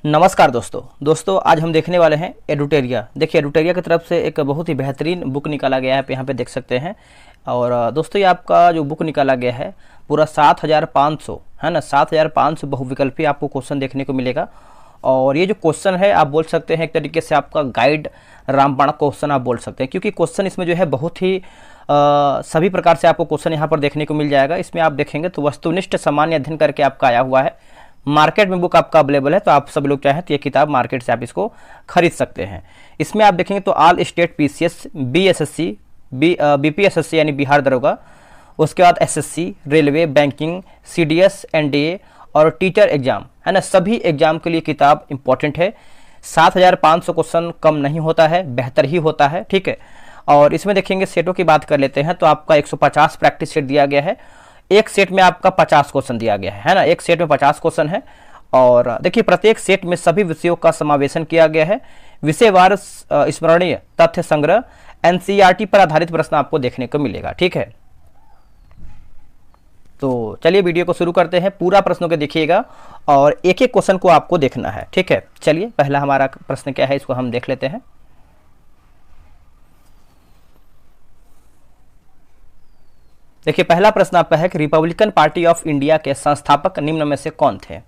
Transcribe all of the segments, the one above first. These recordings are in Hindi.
नमस्कार दोस्तों आज हम देखने वाले हैं एडुटेरिया। देखिए एडुटेरिया की तरफ से एक बहुत ही बेहतरीन बुक निकाला गया है, यहाँ पे देख सकते हैं। और दोस्तों ये आपका जो बुक निकाला गया है पूरा 7500 है ना, 7500 बहुविकल्पी आपको क्वेश्चन देखने को मिलेगा। और ये जो क्वेश्चन है आप बोल सकते हैं एक तरीके से आपका गाइड रामबाण क्वेश्चन आप बोल सकते हैं, क्योंकि क्वेश्चन इसमें जो है बहुत ही सभी प्रकार से आपको क्वेश्चन यहाँ पर देखने को मिल जाएगा। इसमें आप देखेंगे तो वस्तुनिष्ठ सामान्य अध्ययन करके आपका आया हुआ है। मार्केट में बुक आपका अवेलेबल है, तो आप सभी लोग चाहें तो ये किताब मार्केट से आप इसको खरीद सकते हैं। इसमें आप देखेंगे तो all state PCS, BSSC, BPSSC यानी बिहार दरोगा, उसके बाद SSC, railway, banking, CDS, NDA और टीचर एग्जाम है ना, सभी एग्जाम के लिए किताब इंपॉर्टेंट है। 7500 क्वेश्चन कम नहीं होता है, बेहतर ही होता है, ठीक है। और इसमें देखेंगे सेटों की बात कर लेते हैं तो आपका 150 प्रैक्टिस सेट दिया गया है। एक सेट में आपका 50 क्वेश्चन दिया गया है ना, एक सेट में 50 क्वेश्चन है। और देखिए प्रत्येक सेट में सभी विषयों का समावेशन किया गया है। विषयवार स्मरणीय तथ्य संग्रह, एनसीईआरटी पर आधारित प्रश्न आपको देखने को मिलेगा, ठीक है। तो चलिए वीडियो को शुरू करते हैं। पूरा प्रश्नों को देखिएगा और एक एक क्वेश्चन को आपको देखना है, ठीक है। चलिए पहला हमारा प्रश्न क्या है इसको हम देख लेते हैं। देखिए पहला प्रश्न आपका है कि रिपब्लिकन पार्टी ऑफ इंडिया के संस्थापक निम्न में से कौन थे।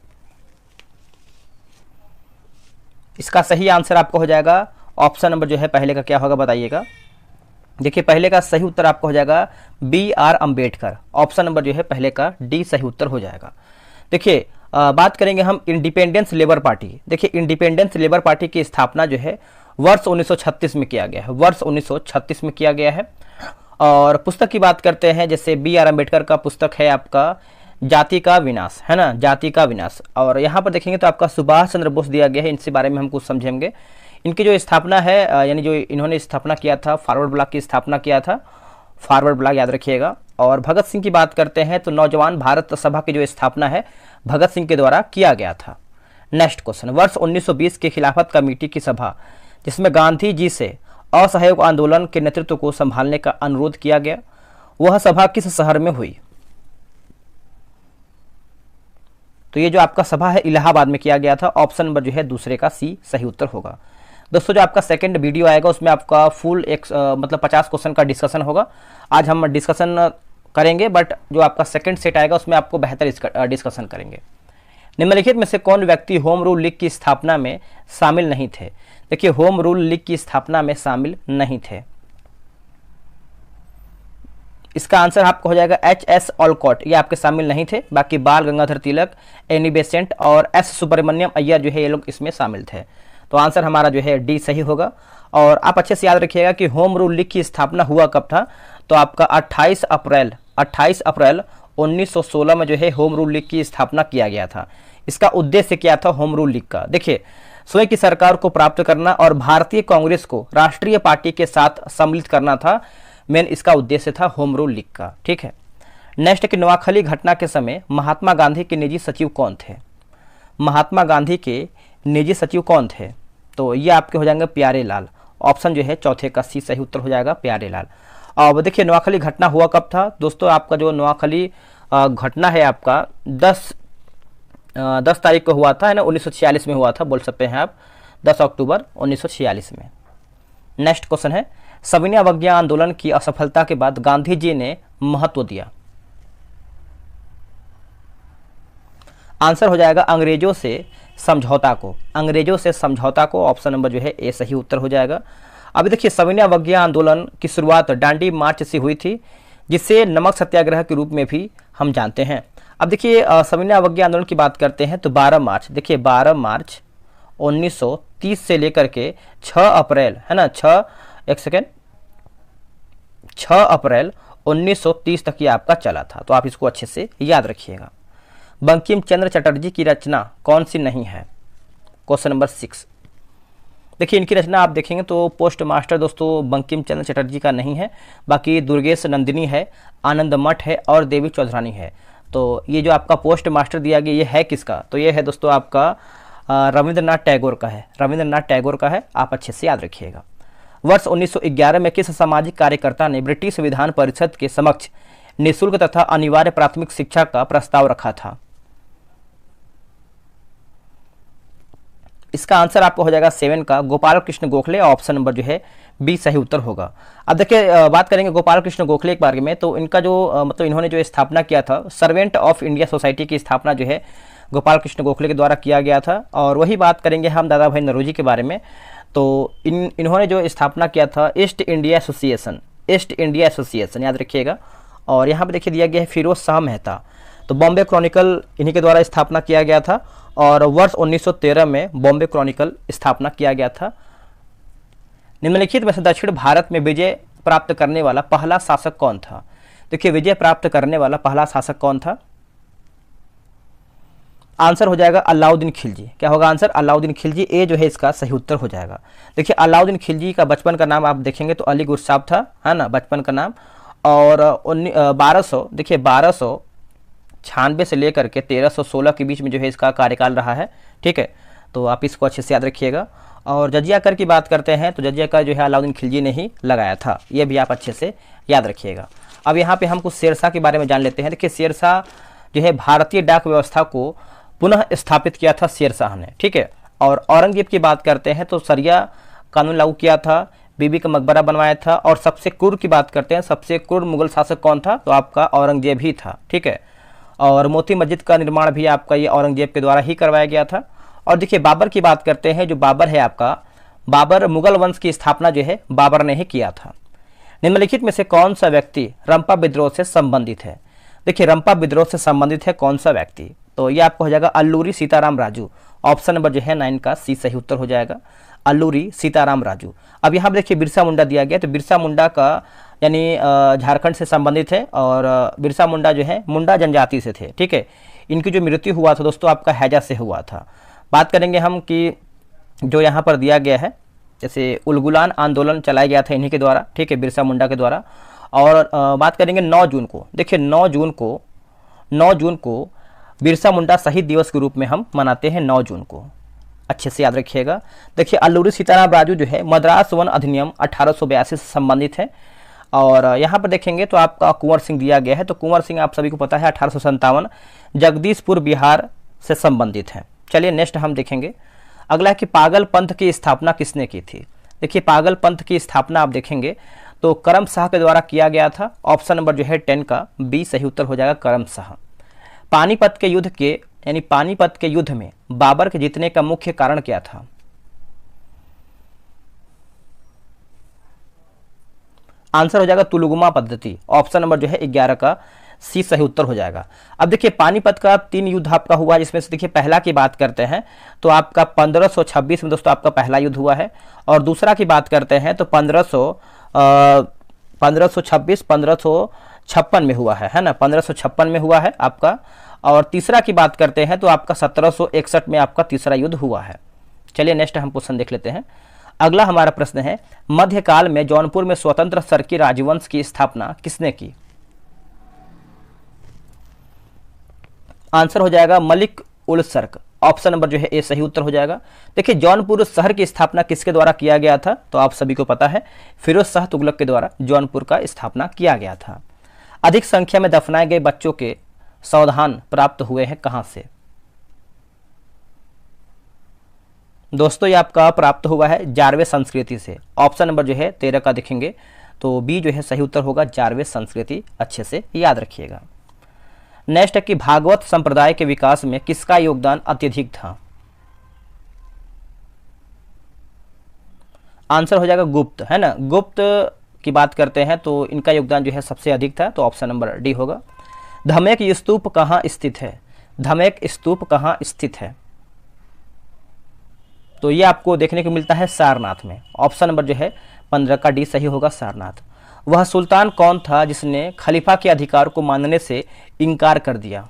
इसका सही आंसर आपको हो जाएगा ऑप्शन नंबर जो है पहले का क्या होगा बताइएगा। देखिए पहले का सही उत्तर आपको हो जाएगा BR अम्बेडकर। ऑप्शन नंबर जो है पहले का डी सही उत्तर हो जाएगा। देखिए बात करेंगे हम इंडिपेंडेंस लेबर पार्टी। देखिए इंडिपेंडेंस लेबर पार्टी की स्थापना जो है वर्ष 1936 में किया गया है, वर्ष 1936 में किया गया है। और पुस्तक की बात करते हैं, जैसे BR अम्बेडकर का पुस्तक है आपका जाति का विनाश, है ना, जाति का विनाश। और यहाँ पर देखेंगे तो आपका सुभाष चंद्र बोस दिया गया है, इनसे बारे में हम कुछ समझेंगे। इनकी जो स्थापना है यानी जो इन्होंने स्थापना किया था, फॉरवर्ड ब्लॉक की स्थापना किया था, फॉरवर्ड ब्लॉक याद रखिएगा। और भगत सिंह की बात करते हैं तो नौजवान भारत सभा की जो स्थापना है भगत सिंह के द्वारा किया गया था। नेक्स्ट क्वेश्चन, वर्ष 1920 की खिलाफत कमेटी की सभा जिसमें गांधी जी से असहयोग आंदोलन के नेतृत्व को संभालने का अनुरोध किया गया, वह सभा किस शहर में हुई। तो ये जो आपका सभा है इलाहाबाद में किया गया था। ऑप्शन नंबर जो है दूसरे का सी सही उत्तर होगा। दोस्तों जो आपका सेकंड वीडियो आएगा उसमें आपका फुल मतलब 50 क्वेश्चन का डिस्कशन होगा। आज हम डिस्कशन करेंगे, बट जो आपका सेकंड सेट आएगा उसमें आपको बेहतर डिस्कशन करेंगे। निम्नलिखित में से कौन व्यक्ति होम रूल लीग की स्थापना में शामिल नहीं थे। देखिए होम रूल लीग की स्थापना में शामिल नहीं थे। इसका आंसर आपको हो जाएगा HS ऑलकॉट, ये आपके शामिल नहीं थे। बाकी बाल गंगाधर तिलक, एनी बेसेंट और S सुब्रमण्यम अय्यर जो है ये लोग इसमें शामिल थे। तो आंसर हमारा जो है डी सही होगा। और आप अच्छे से याद रखिएगा कि होम रूल लीग की स्थापना हुआ कब था, तो आपका 28 अप्रैल 1916 में जो है होम रूल लीग की स्थापना किया गया था। इसका उद्देश्य क्या था होम रूल लीग का। देखिए स्वयं की सरकार को प्राप्त करना और भारतीय कांग्रेस को राष्ट्रीय पार्टी के साथ सम्मिलित करना था, मेन इसका उद्देश्य था होम रूल लीग का, ठीक है। नेक्स्ट कि नोआखली घटना के समय महात्मा गांधी के निजी सचिव कौन थे। महात्मा गांधी के निजी सचिव कौन थे, तो ये आपके हो जाएंगे प्यारे लाल। ऑप्शन जो है चौथे का सी सही उत्तर हो जाएगा प्यारे लाल। अब देखिए नोआखली घटना हुआ कब था दोस्तों। आपका जो नोआखली घटना है आपका 10 तारीख को हुआ था, है ना, 1946 में हुआ था, बोल सकते हैं आप 10 अक्टूबर 1946 में। नेक्स्ट क्वेश्चन है, सविनय अवज्ञा आंदोलन की असफलता के बाद गांधी जी ने महत्व दिया। आंसर हो जाएगा अंग्रेजों से समझौता को, अंग्रेजों से समझौता को। ऑप्शन नंबर जो है ए सही उत्तर हो जाएगा। अभी देखिए सविनय अवज्ञा आंदोलन की शुरुआत डांडी मार्च से हुई थी, जिसे नमक सत्याग्रह के रूप में भी हम जानते हैं। अब देखिए सविनय अवज्ञा आंदोलन की बात करते हैं तो 12 मार्च, देखिए 12 मार्च 1930 से लेकर के 6 अप्रैल, है ना, 6 अप्रैल 1930 तक ये आपका चला था। तो आप इसको अच्छे से याद रखिएगा। बंकिम चंद्र चटर्जी की रचना कौन सी नहीं है। Question number 6। देखिए इनकी रचना आप देखेंगे तो पोस्ट मास्टर दोस्तों बंकिम चंद्र चटर्जी का नहीं है, बाकी दुर्गेश नंदिनी है, आनंद मठ है और देवी चौधरानी है। तो ये जो आपका पोस्ट मास्टर दिया गया ये है किसका, तो ये है दोस्तों आपका रविंद्रनाथ टैगोर का है, रविंद्रनाथ टैगोर का है। आप अच्छे से याद रखिएगा। वर्ष 1911 में किस सामाजिक कार्यकर्ता ने ब्रिटिश विधान परिषद के समक्ष निःशुल्क तथा अनिवार्य प्राथमिक शिक्षा का प्रस्ताव रखा था। इसका आंसर आपका हो जाएगा 7 का गोपाल कृष्ण गोखले, ऑप्शन नंबर जो है बी सही उत्तर होगा। अब देखिए बात करेंगे गोपाल कृष्ण गोखले के बारे में, तो इनका जो मतलब इन्होंने जो स्थापना किया था, सर्वेंट ऑफ इंडिया सोसाइटी की स्थापना जो है गोपाल कृष्ण गोखले के द्वारा किया गया था। और वही बात करेंगे हम दादा भाई नौरोजी के बारे में, तो इन्होंने जो स्थापना किया था east India association, east India association याद रखिएगा। और यहाँ पे देखिए दिया गया है फिरोज शाह मेहता, तो बॉम्बे क्रॉनिकल इन्हीं के द्वारा स्थापना किया गया था। और वर्ष 1913 में बॉम्बे क्रॉनिकल स्थापना किया गया था। निम्नलिखित में से दक्षिण भारत में विजय प्राप्त करने वाला पहला शासक कौन था? देखिए विजय प्राप्त करने वाला पहला शासक कौन था? आंसर हो जाएगा अलाउद्दीन खिलजी। क्या होगा आंसर? अलाउद्दीन खिलजी, ए जो है इसका सही उत्तर हो जाएगा। देखिए अलाउद्दीन खिलजी का बचपन का नाम आप देखेंगे तो अली गुरसाब था, है ना, बचपन का नाम। और 1200 देखिए 1296 से लेकर के 1316 के बीच में जो है इसका कार्यकाल रहा है। ठीक है, तो आप इसको अच्छे से याद रखिएगा। और जजिया कर की बात करते हैं तो जजिया कर जो है अलाउद्दीन खिलजी ने ही लगाया था, ये भी आप अच्छे से याद रखिएगा। अब यहाँ पे हम कुछ शेरशाह के बारे में जान लेते हैं। देखिए शेरशाह जो है भारतीय डाक व्यवस्था को पुनः स्थापित किया था शेरशाह ने। ठीक है, और औरंगजेब की बात करते हैं तो सरिया कानून लागू किया था, बीबी का मकबरा बनवाया था। और सबसे क्रूर की बात करते हैं, सबसे क्रूर मुगल शासक कौन था? तो आपका औरंगजेब ही था। ठीक है, और मोती मस्जिद का निर्माण भी आपका ये औरंगजेब के द्वारा ही करवाया गया था। और देखिए बाबर की बात करते हैं, जो बाबर है आपका, बाबर मुगल वंश की स्थापना जो है बाबर ने ही किया था। निम्नलिखित में से कौन सा व्यक्ति रंपा विद्रोह से संबंधित है? देखिए रंपा विद्रोह से संबंधित है कौन सा व्यक्ति? तो ये आपको हो जाएगा अल्लूरी सीताराम राजू, ऑप्शन नंबर जो है 9 का सी सही उत्तर हो जाएगा, अल्लूरी सीताराम राजू। अब यहाँ पर देखिए बिरसा मुंडा दिया गया, तो बिरसा मुंडा का यानी झारखंड से संबंधित है। और बिरसा मुंडा जो है मुंडा जनजाति से थे। ठीक है, इनकी जो मृत्यु हुआ था दोस्तों आपका हैजा से हुआ था। बात करेंगे हम कि जो यहाँ पर दिया गया है, जैसे उलगुलान आंदोलन चलाया गया था इन्हीं के द्वारा। ठीक है, बिरसा मुंडा के द्वारा। और बात करेंगे 9 जून को, देखिए 9 जून को बिरसा मुंडा शहीद दिवस के रूप में हम मनाते हैं 9 जून को, अच्छे से याद रखिएगा। देखिए अल्लूरी सीताराम राजू जो है मद्रास वन अधिनियम 1882 से संबंधित है। और यहाँ पर देखेंगे तो आपका कुंवर सिंह दिया गया है, तो कुंवर सिंह आप सभी को पता है 1857 जगदीशपुर बिहार से संबंधित है। चलिए नेक्स्ट हम देखेंगे अगला है कि पागल पंथ की स्थापना किसने की थी? देखिए पागल पंथ की स्थापना आप देखेंगे तो करम शाह के द्वारा किया गया था, ऑप्शन नंबर जो है 10 का बी सही उत्तर हो जाएगा, करम शाह। पानीपत के युद्ध में बाबर के जीतने का मुख्य कारण क्या था? आंसर हो जाएगा तुलुगमा पद्धति, ऑप्शन नंबर जो है 11 का सी सही उत्तर हो जाएगा। अब देखिए पानीपत का 3 युद्ध आपका हुआ, जिसमें से देखिए पहला की बात करते हैं तो आपका 1526 में दोस्तों आपका पहला युद्ध हुआ है। और दूसरा की बात करते हैं तो 1556 में हुआ है ना, 1556 में हुआ है आपका। और तीसरा की बात करते हैं तो आपका 1761 में आपका तीसरा युद्ध हुआ है। चलिए नेक्स्ट हम क्वेश्चन देख लेते हैं। अगला हमारा प्रश्न है मध्यकाल में जौनपुर में स्वतंत्र सरकी राजवंश की स्थापना किसने की? आंसर हो जाएगा मलिक उल सर्क, ऑप्शन नंबर जो है ए सही उत्तर हो जाएगा। देखिए जौनपुर शहर की स्थापना किसके द्वारा किया गया था? तो आप सभी को पता है फिरोज शाह तुगलक के द्वारा जौनपुर का स्थापना किया गया था। अधिक संख्या में दफनाए गए बच्चों के सावधान प्राप्त हुए हैं कहां से? दोस्तों ये आपका प्राप्त हुआ है जारवे संस्कृति से, ऑप्शन नंबर जो है 13 का देखेंगे तो बी जो है सही उत्तर होगा, जारवे संस्कृति, अच्छे से याद रखिएगा। नेक्स्ट है कि भागवत संप्रदाय के विकास में किसका योगदान अत्यधिक था? आंसर हो जाएगा गुप्त, है ना, गुप्त की बात करते हैं तो इनका योगदान जो है सबसे अधिक था, तो ऑप्शन नंबर डी होगा। धमेक स्तूप कहाँ स्थित है? धमेक स्तूप कहाँ स्थित है? तो ये आपको देखने को मिलता है सारनाथ में, ऑप्शन नंबर जो है 15 का डी सही होगा, सारनाथ। वह सुल्तान कौन था जिसने खलीफा के अधिकार को मानने से इनकार कर दिया?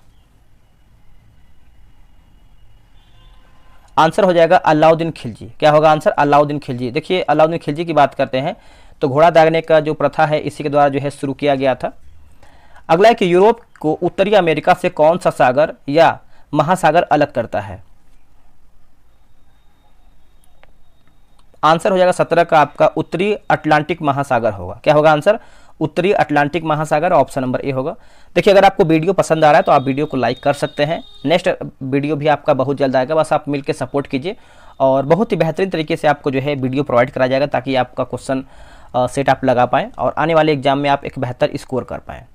आंसर हो जाएगा अलाउद्दीन खिलजी। क्या होगा आंसर? अलाउद्दीन खिलजी। देखिए अलाउद्दीन खिलजी की बात करते हैं तो घोड़ा दागने का जो प्रथा है इसी के द्वारा जो है शुरू किया गया था। अगला है कि यूरोप को उत्तरी अमेरिका से कौन सा सागर या महासागर अलग करता है? आंसर हो जाएगा 17 का आपका उत्तरी अटलांटिक महासागर होगा। क्या होगा आंसर? उत्तरी अटलांटिक महासागर, ऑप्शन नंबर ए होगा। देखिए अगर आपको वीडियो पसंद आ रहा है तो आप वीडियो को लाइक कर सकते हैं। नेक्स्ट वीडियो भी आपका बहुत जल्द आएगा, बस आप मिलकर सपोर्ट कीजिए और बहुत ही बेहतरीन तरीके से आपको जो है वीडियो प्रोवाइड करा जाएगा ताकि आपका क्वेश्चन सेट आप लगा पाएँ और आने वाले एग्जाम में आप एक बेहतर स्कोर कर पाएँ।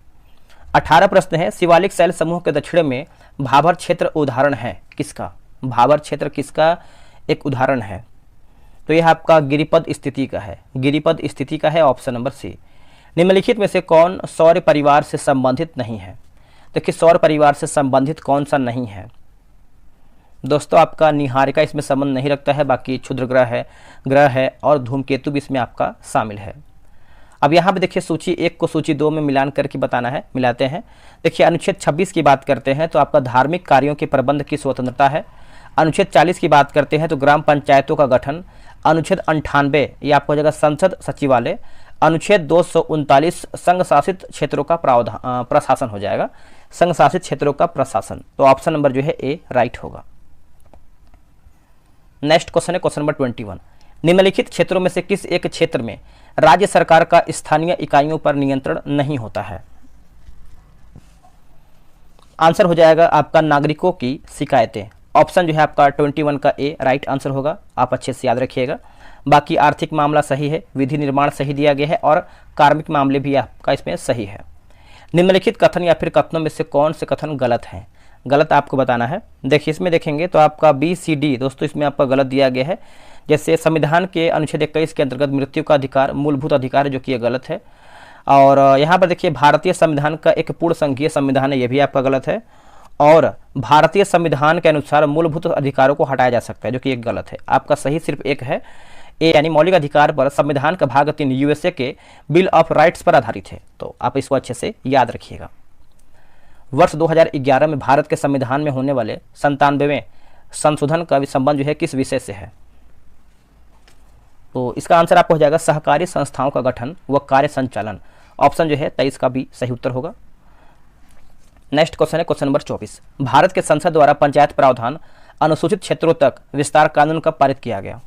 18 प्रश्न है, शिवालिक शैल समूह के दक्षिण में भाबर क्षेत्र उदाहरण है किसका? भाबर क्षेत्र किसका एक उदाहरण है? तो यह आपका गिरिपद स्थिति का है, गिरिपद स्थिति का है, ऑप्शन नंबर सी। निम्नलिखित में से कौन सौर परिवार से संबंधित नहीं है? देखिए सौर परिवार से संबंधित कौन सा नहीं है दोस्तों? आपका निहारिका इसमें संबंध नहीं रखता है, बाकी क्षुद्र ग्रह है और धूमकेतु भी इसमें आपका शामिल है। अब यहाँ पे देखिए सूची 1 को सूची 2 में मिलान करके बताना है, मिलाते हैं। देखिए अनुच्छेद 26 की बात करते हैं तो आपका धार्मिक कार्यों के प्रबंध की स्वतंत्रता है। अनुच्छेद 40 की बात करते हैं तो ग्राम पंचायतों का गठन। अनुच्छेद 98 ये आपको हो जाएगा संसद सचिवालय। अनुच्छेद 239 संघ शासित क्षेत्रों का प्रशासन हो जाएगा, संघ शासित क्षेत्रों का प्रशासन। तो ऑप्शन नंबर जो है ए राइट होगा। नेक्स्ट क्वेश्चन है क्वेश्चन नंबर 21। निम्नलिखित क्षेत्रों में से किस एक क्षेत्र में राज्य सरकार का स्थानीय इकाइयों पर नियंत्रण नहीं होता है? आंसर हो जाएगा आपका नागरिकों की शिकायतें। ऑप्शन जो है आपका 21 का ए राइट आंसर होगा, आप अच्छे से याद रखिएगा। बाकी आर्थिक मामला सही है, विधि निर्माण सही दिया गया है और कार्मिक मामले भी आपका इसमें सही है। निम्नलिखित कथन या फिर कथनों में से कौन से कथन गलत हैं? गलत आपको बताना है। देखिए इसमें देखेंगे तो आपका BCD दोस्तों इसमें आपका गलत दिया गया है। जैसे संविधान के अनुच्छेद 21 के अंतर्गत मृत्यु का अधिकार मूलभूत अधिकार है, जो कि ये गलत है। और यहाँ पर देखिए भारतीय संविधान का एक पूर्ण संघीय संविधान है, ये भी आपका गलत है। और भारतीय संविधान के अनुसार मूलभूत अधिकारों को हटाया जा सकता है, जो कि एक गलत है। आपका सही सिर्फ एक है, ए यानी मौलिक अधिकार पर संविधान का भाग 3 USA के बिल ऑफ राइट्स पर आधारित है। तो आप इसको अच्छे से याद रखिएगा। वर्ष 2011 में भारत के संविधान में होने वाले 97वें संशोधन का संबंध जो है किस विषय से है? तो इसका आंसर आपको हो जाएगा सहकारी संस्थाओं का गठन व कार्य संचालन। ऑप्शन जो है 23 का भी सही उत्तर होगा। नेक्स्ट क्वेश्चन है क्वेश्चन नंबर 24। भारत के संसद द्वारा पंचायत प्रावधान अनुसूचित क्षेत्रों तक विस्तार कानून कब पारित किया गया?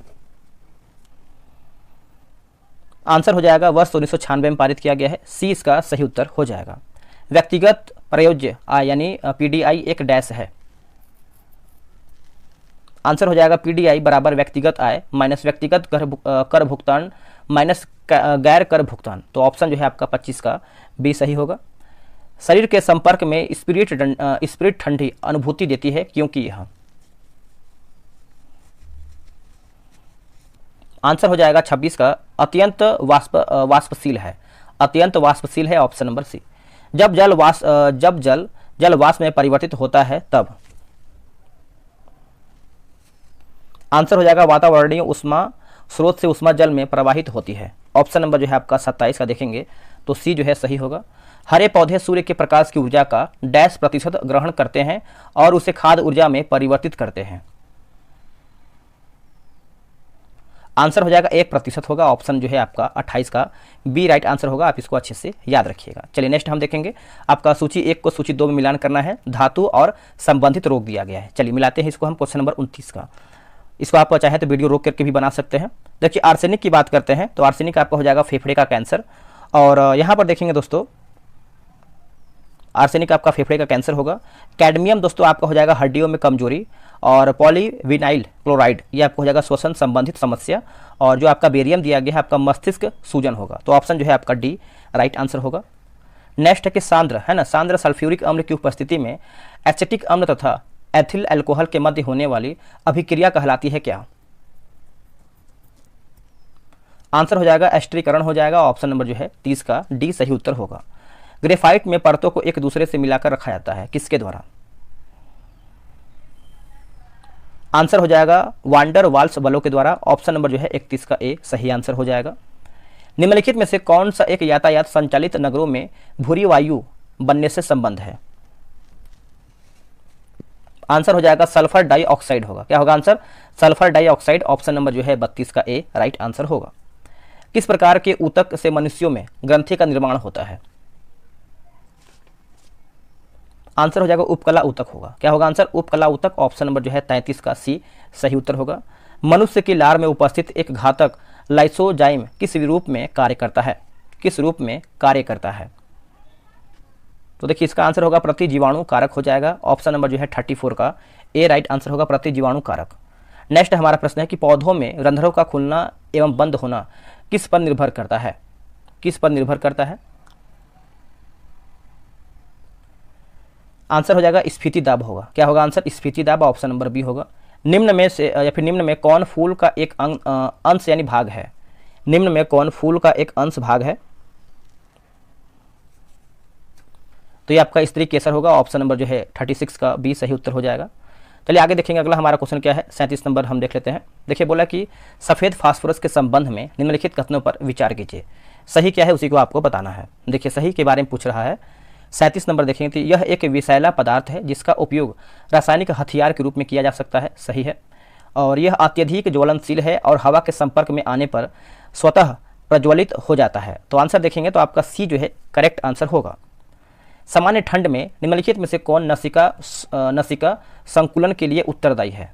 आंसर हो जाएगा वर्ष 1996 में पारित किया गया है, सी इसका सही उत्तर हो जाएगा। व्यक्तिगत प्रयोज्य आय यानी PDI एक डैश है। आंसर हो जाएगा PDI बराबर व्यक्तिगत आय माइनस व्यक्तिगत कर भुगतान माइनस गैर कर भुगतान। तो ऑप्शन जो है आपका 25 का बी सही होगा। शरीर के संपर्क में स्पिरिट ठंडी अनुभूति देती है क्योंकि यह। आंसर हो जाएगा 26 का अत्यंत वाष्पशील है, अत्यंत वाष्पशील है, ऑप्शन नंबर सी। जब जल वाष्प में परिवर्तित होता है तब। आंसर हो जाएगा वातावरणीय उष्मा स्रोत से उष्मा जल में प्रवाहित होती है। ऑप्शन नंबर जो है आपका 27 का देखेंगे तो सी जो है सही होगा। हरे पौधे सूर्य के प्रकाश की ऊर्जा का %% ग्रहण करते हैं और उसे खाद्य ऊर्जा में परिवर्तित करते हैं। आंसर हो जाएगा 1% होगा। ऑप्शन जो है आपका 28 का बी राइट आंसर होगा, आप इसको अच्छे से याद रखिएगा। चलिए नेक्स्ट हम देखेंगे आपका सूची 1 को सूची 2 में मिलान करना है। धातु और संबंधित रोग दिया गया है। चलिए मिलाते हैं इसको हम क्वेश्चन नंबर 29 का। इसको आप चाहे तो वीडियो रोक करके भी बना सकते हैं। देखिए आर्सेनिक की बात करते हैं तो आर्सेनिक आपका हो जाएगा फेफड़े का कैंसर। और यहाँ पर देखेंगे दोस्तों आर्सेनिक आपका फेफड़े का कैंसर होगा। कैडमियम दोस्तों आपका हो जाएगा हड्डियों में कमजोरी। और पॉलीविनाइल क्लोराइड ये आपको हो जाएगा श्वसन संबंधित समस्या। और जो आपका बेरियम दिया गया है आपका मस्तिष्क सूजन होगा। तो ऑप्शन जो है आपका डी राइट आंसर होगा। नेक्स्ट है कि सांद्र है ना, सांद्र सल्फ्यूरिक अम्ल की उपस्थिति में एसिटिक अम्ल तथा एथिल अल्कोहल के मध्य होने वाली अभिक्रिया कहलाती है क्या? आंसर हो जाएगा एस्टरीकरण हो जाएगा। ऑप्शन नंबर जो है 30 का डी सही उत्तर होगा। ग्रेफाइट में परतों को एक दूसरे से मिलाकर रखा जाता है, किसके द्वारा? आंसर हो जाएगा वांडर वाल्स बलों के द्वारा। ऑप्शन नंबर जो है 31 का ए सही आंसर हो जाएगा। निम्नलिखित में से कौन सा एक यातायात संचालित नगरों में भूरी वायु बनने से संबंध है? आंसर हो जाएगा सल्फर डाइऑक्साइड होगा। क्या होगा answer? Sulphur dioxide. Option number जो है 32 का ए राइट आंसर होगा। किस प्रकार के ऊतक से मनुष्यों में ग्रंथि का निर्माण होता है? आंसर हो जाएगा उपकला ऊतक होगा। क्या होगा आंसर? उपकला ऊतक। ऑप्शन नंबर जो है 33 का सी सही उत्तर होगा। मनुष्य की लार में उपस्थित एक घातक लाइसोजाइम किस रूप में कार्य करता है? किस रूप में कार्य करता है? तो देखिए इसका आंसर होगा प्रतिजीवाणु कारक हो जाएगा। ऑप्शन नंबर जो है 34 का ए राइट आंसर होगा प्रतिजीवाणु कारक। नेक्स्ट हमारा प्रश्न है कि पौधों में रंध्रों का खुलना एवं बंद होना किस पर निर्भर करता है? किस पर निर्भर करता है? आंसर हो जाएगा स्फीति दाब होगा। क्या होगा आंसर? स्फीति दाब, ऑप्शन नंबर बी होगा। निम्न में से या फिर निम्न में कौन फूल का एक अंश यानी भाग है? निम्न में कौन फूल का एक अंश भाग है? तो ये आपका स्त्री केसर होगा। ऑप्शन नंबर जो है 36 का बी सही उत्तर हो जाएगा। चलिए आगे देखेंगे, अगला हमारा क्वेश्चन क्या है, 37 नंबर हम देख लेते हैं। देखिए बोला कि सफ़ेद फास्फोरस के संबंध में निम्नलिखित कथनों पर विचार कीजिए। सही क्या है उसी को आपको बताना है। देखिए सही के बारे में पूछ रहा है। 37 नंबर देखेंगे तो यह एक विषैला पदार्थ है जिसका उपयोग रासायनिक हथियार के रूप में किया जा सकता है। सही है। और यह अत्यधिक ज्वलनशील है और हवा के संपर्क में आने पर स्वतः प्रज्वलित हो जाता है। तो आंसर देखेंगे तो आपका सी जो है करेक्ट आंसर होगा। सामान्य ठंड में निम्नलिखित में से कौन नसिका संकुलन के लिए उत्तरदायी है?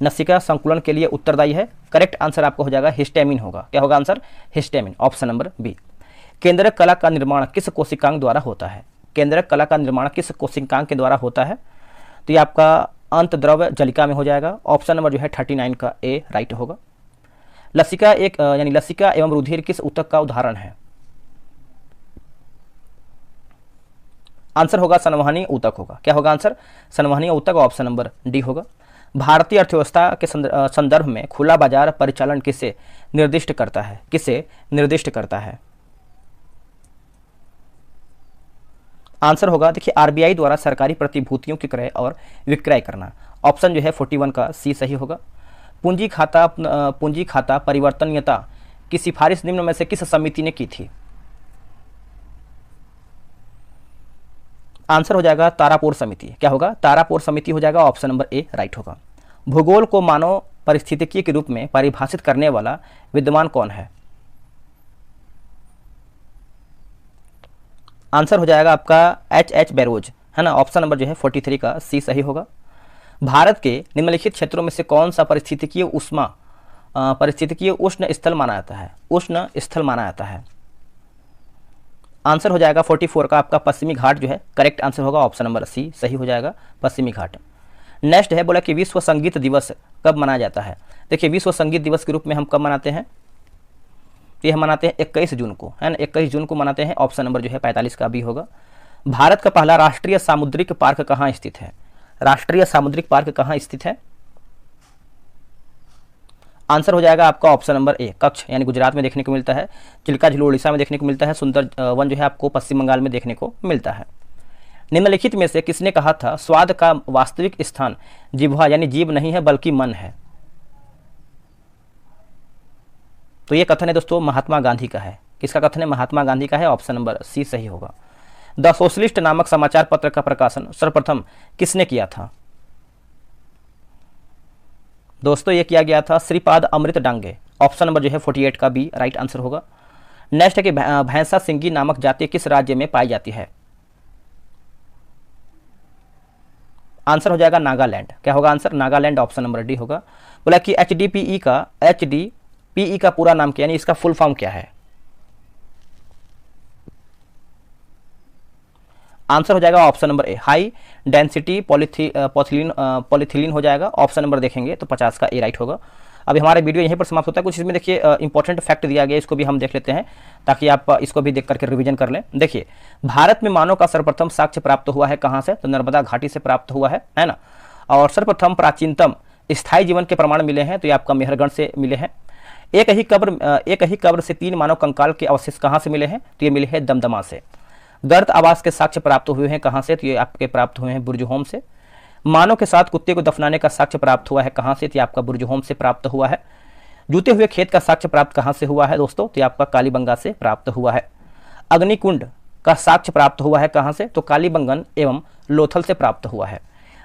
नसिका संकुलन के लिए उत्तरदायी है। करेक्ट आंसर आपको हो जाएगा हिस्टामिन होगा। क्या होगा answer? Histamine, option number B. केंद्रक कला का निर्माण किस कोशिकांग द्वारा होता है? केंद्रक कला का निर्माण किस कोशिकांग के द्वारा होता है? तो ये आपका अंतद्रव जलिका में हो जाएगा। ऑप्शन नंबर जो है 39 का ए राइट होगा। लसिका यानी लसिका एवं रुधिर किस ऊतक का उदाहरण है? आंसर होगा संवहनी ऊतक होगा। क्या होगा आंसर? संवहनी ऊतक, ऑप्शन नंबर डी होगा। भारतीय अर्थव्यवस्था के संदर्भ में खुला बाजार परिचालन किसे निर्दिष्ट करता है? किसे निर्दिष्ट करता है? आंसर होगा देखिए आरबीआई द्वारा सरकारी प्रतिभूतियों के क्रय और विक्रय करना। ऑप्शन जो है 41 का सी सही होगा। पूंजी खाता परिवर्तनीयता की सिफारिश निम्न में से किस समिति ने की थी? आंसर हो जाएगा तारापुर समिति। क्या होगा? तारापुर समिति हो जाएगा। ऑप्शन नंबर ए राइट होगा। भूगोल को मानव परिस्थितिकी के रूप में परिभाषित करने वाला विद्वान कौन है? आंसर हो जाएगा आपका एच बैरोज, है ना। ऑप्शन नंबर जो है 43 का सी सही होगा। भारत के निम्नलिखित क्षेत्रों में से कौन सा परिस्थितिकीय उष्ण स्थल माना जाता है? उष्ण स्थल माना जाता है। आंसर हो जाएगा 44 का आपका पश्चिमी घाट जो है करेक्ट आंसर होगा। ऑप्शन नंबर सी सही हो जाएगा, पश्चिमी घाट। नेक्स्ट है बोला कि विश्व संगीत दिवस कब मनाया जाता है? देखिए विश्व संगीत दिवस के रूप में हम कब मनाते हैं? ये हम मनाते हैं 21 जून को, है ना। 21 जून को मनाते हैं। ऑप्शन नंबर जो है 45 का बी होगा। भारत का पहला राष्ट्रीय सामुद्रिक पार्क कहाँ स्थित है? राष्ट्रीय सामुद्रिक पार्क कहाँ स्थित है? आंसर हो जाएगा आपका ऑप्शन नंबर ए कच्छ, यानी गुजरात में देखने को मिलता है। चिल्का झील उड़ीसा में देखने को मिलता है। सुंदर वन जो है आपको पश्चिम बंगाल में देखने को मिलता है। निम्नलिखित में से किसने कहा था स्वाद का वास्तविक स्थान जिह्वा यानी जीभ नहीं है बल्कि मन है? तो ये कथन है दोस्तों महात्मा गांधी का है। किसका कथन है? महात्मा गांधी का है। ऑप्शन नंबर सी सही होगा। द सोशलिस्ट नामक समाचार पत्र का प्रकाशन सर्वप्रथम किसने किया था? दोस्तों ये किया गया था श्रीपाद अमृत डांगे। ऑप्शन नंबर जो है 48 का बी राइट आंसर होगा। नेक्स्ट है कि भैंसा सिंगी नामक जाति किस राज्य में पाई जाती है? आंसर हो जाएगा नागालैंड। क्या होगा answer? Nagaland, option number D होगा। बोला कि एचडीपीई का पूरा नाम क्या, यानी इसका फुल फॉर्म क्या है? आंसर हो जाएगा option number A high density polyethylene हो जाएगा। ऑप्शन नंबर देखेंगे तो 50 का ए राइट होगा। अभी हमारा वीडियो यहीं पर समाप्त होता है। कुछ इसमें देखिए इंपॉर्टेंट फैक्ट दिया गया, इसको भी हम देख लेते हैं ताकि आप इसको भी देख करके रिवीजन कर लें। देखिए भारत में मानव का सर्वप्रथम साक्ष्य प्राप्त हुआ है कहाँ से? तो नर्मदा घाटी से प्राप्त हुआ है ना। और सर्वप्रथम प्राचीनतम स्थायी जीवन के प्रमाण मिले हैं तो ये आपका मेहरगढ़ से मिले हैं। एक ही कब्र से 3 मानव कंकाल के अवशेष कहाँ से मिले हैं? तो ये मिले हैं दमदमा से। गर्त आवास के साक्ष्य प्राप्त हुए हैं कहाँ से? तो ये आपके प्राप्त हुए हैं बुर्जहोम से। मानव के साथ कुत्ते को दफनाने का साक्ष्य प्राप्त हुआ है कहाँ से? तो ये आपका बुर्जहोम से प्राप्त हुआ है। जूते हुए खेत का साक्ष्य प्राप्त कहाँ से हुआ है दोस्तों? तो ये आपका कालीबंगा से प्राप्त हुआ है। अग्निकुंड का साक्ष्य प्राप्त हुआ है कहाँ से? तो कालीबंगन एवं लोथल से प्राप्त हुआ है।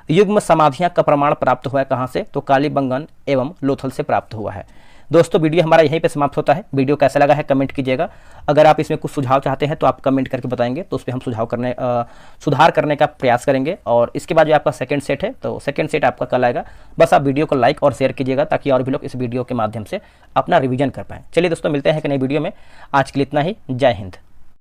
युग्म समाधियां का प्रमाण प्राप्त हुआ है कहाँ से? तो कालीबंगन एवं लोथल से प्राप्त हुआ है। दोस्तों वीडियो हमारा यहीं पे समाप्त होता है। वीडियो कैसा लगा है कमेंट कीजिएगा। अगर आप इसमें कुछ सुझाव चाहते हैं तो आप कमेंट करके बताएंगे तो उस पर हम सुधार करने का प्रयास करेंगे। और इसके बाद जो आपका सेकंड सेट है तो सेकंड सेट आपका कल आएगा। बस आप वीडियो को लाइक और शेयर कीजिएगा ताकि और भी लोग इस वीडियो के माध्यम से अपना रिवीजन कर पाएँ। चलिए दोस्तों मिलते हैं एक नई वीडियो में। आज के लिए इतना ही। जय हिंद।